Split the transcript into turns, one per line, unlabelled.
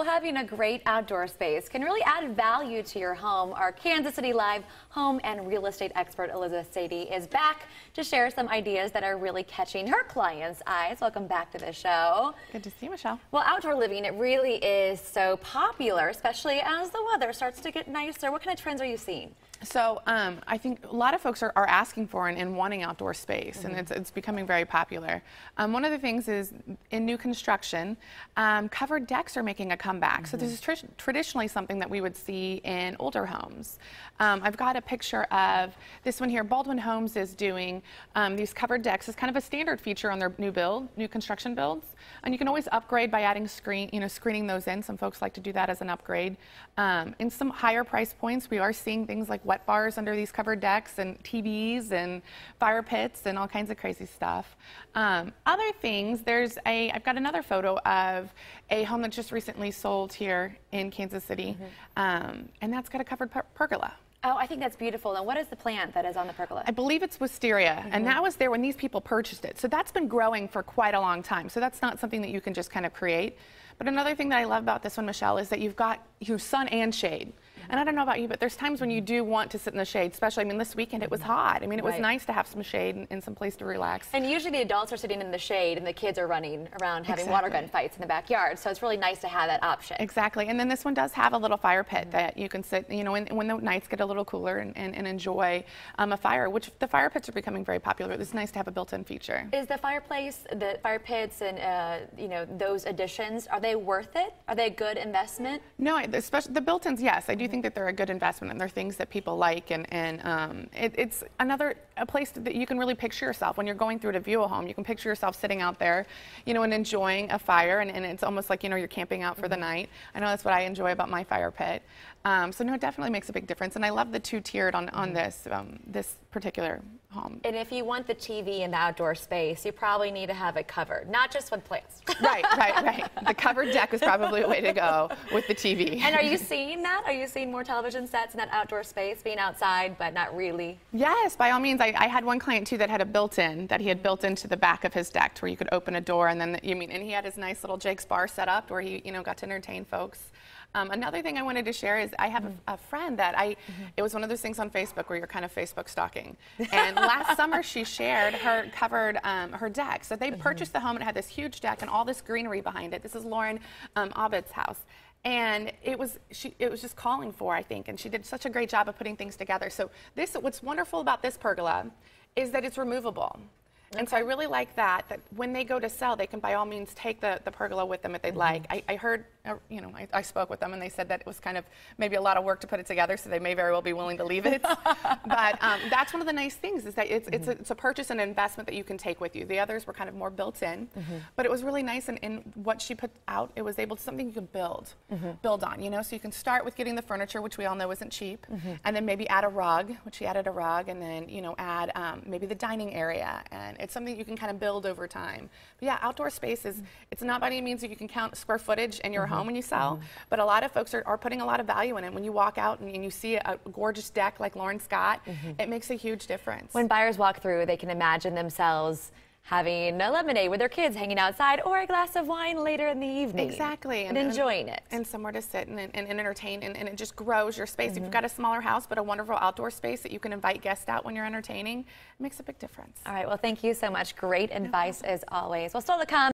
Well, having a great outdoor space can really add value to your home. Our Kansas City Live home and real estate expert Elizabeth Sadie is back to share some ideas that are really catching her clients' eyes. Welcome back to the show.
Good to see you, Michelle.
Well, outdoor living, it really is so popular, especially as the weather starts to get nicer. What kind of trends are you seeing?
So I think a lot of folks are asking for and wanting outdoor space, and it's becoming very popular. One of the things is in new construction, covered decks are making a comeback. So this is traditionally something that we would see in older homes. I've got a picture of this one here. Baldwin Homes is doing these covered decks as kind of a standard feature on their new construction builds, and you can always upgrade by adding screening those in. Some folks like to do that as an upgrade. In some higher price points, we are seeing things like wet bars under these covered decks and TVs and fire pits and all kinds of crazy stuff. Other things, I've got another photo of a home that just recently sold here in Kansas City, and that's got a covered pergola.
Oh, I think that's beautiful. And what is the plant that is on the pergola?
I believe it's wisteria, and that was there when these people purchased it. So that's been growing for quite a long time. So that's not something that you can just kind of create. But another thing that I love about this one, Michelle, is that you've got your sun and shade. And I don't know about you, but there's times when you do want to sit in the shade, especially, I mean, this weekend it was hot. I mean, it was nice to have some shade and some place to relax.
And usually the adults are sitting in the shade and the kids are running around having water gun fights in the backyard. So it's really nice to have that option.
Exactly. And then this one does have a little fire pit that you can sit, when the nights get a little cooler and enjoy a fire, which the fire pits are becoming very popular. It's nice to have a built-in feature.
Is the fireplace, the fire pits and, those additions, are they worth it? Are they a good investment?
No, especially the built-ins, yes. I do think that they're a good investment, and they're things that people like, and it's a place that you can really picture yourself when you're going through to view a home. You can picture yourself sitting out there, and enjoying a fire, and it's almost like you're camping out for the night. I know that's what I enjoy about my fire pit. So no, it definitely makes a big difference, and I love the two-tiered on this particular home.
And if you want the TV in the outdoor space, you probably need to have it covered, not just with plants.
Right. The covered deck is probably a way to go with the TV.
And are you seeing that? Are you seeing more television sets in that outdoor space, being outside, but not really?
Yes, by all means. I had one client, too, that had a built-in, that he had built into the back of his deck, where you could open a door, and then, and he had his nice little Jake's bar set up where he, got to entertain folks. Another thing I wanted to share is I have a friend that it was one of those things on Facebook where you're kind of Facebook stalking. And last summer she shared her deck. So they purchased the home, and it had this huge deck and all this greenery behind it. This is Lauren Abbott's house. And it was just calling for, I think, and she did such a great job of putting things together. So what's wonderful about this pergola is that it's removable. And so I really like that when they go to sell, they can by all means take the pergola with them if they'd like. I heard, I spoke with them, and they said that it was kind of maybe a lot of work to put it together, so they may very well be willing to leave it. But that's one of the nice things, is that it's a purchase and investment that you can take with you. The others were kind of more built in, but it was really nice, and what she put out, it was something you could build on, so you can start with getting the furniture, which we all know isn't cheap, and then maybe add a rug, which she added a rug, and then, add maybe the dining area, and it's something you can kind of build over time. But yeah, outdoor space it's not by any means that you can count square footage in your home when you sell, but a lot of folks are putting a lot of value in it. When you walk out and you see a gorgeous deck like Lauren's got, it makes a huge difference.
When buyers walk through, they can imagine themselves having a lemonade with their kids, hanging outside, or a glass of wine later in the evening.
Exactly.
And enjoying it.
And somewhere to sit and entertain, and it just grows your space. If you've got a smaller house but a wonderful outdoor space that you can invite guests out when you're entertaining, it makes a big difference.
All right, well, thank you so much. Great advice as always. Well, still to come.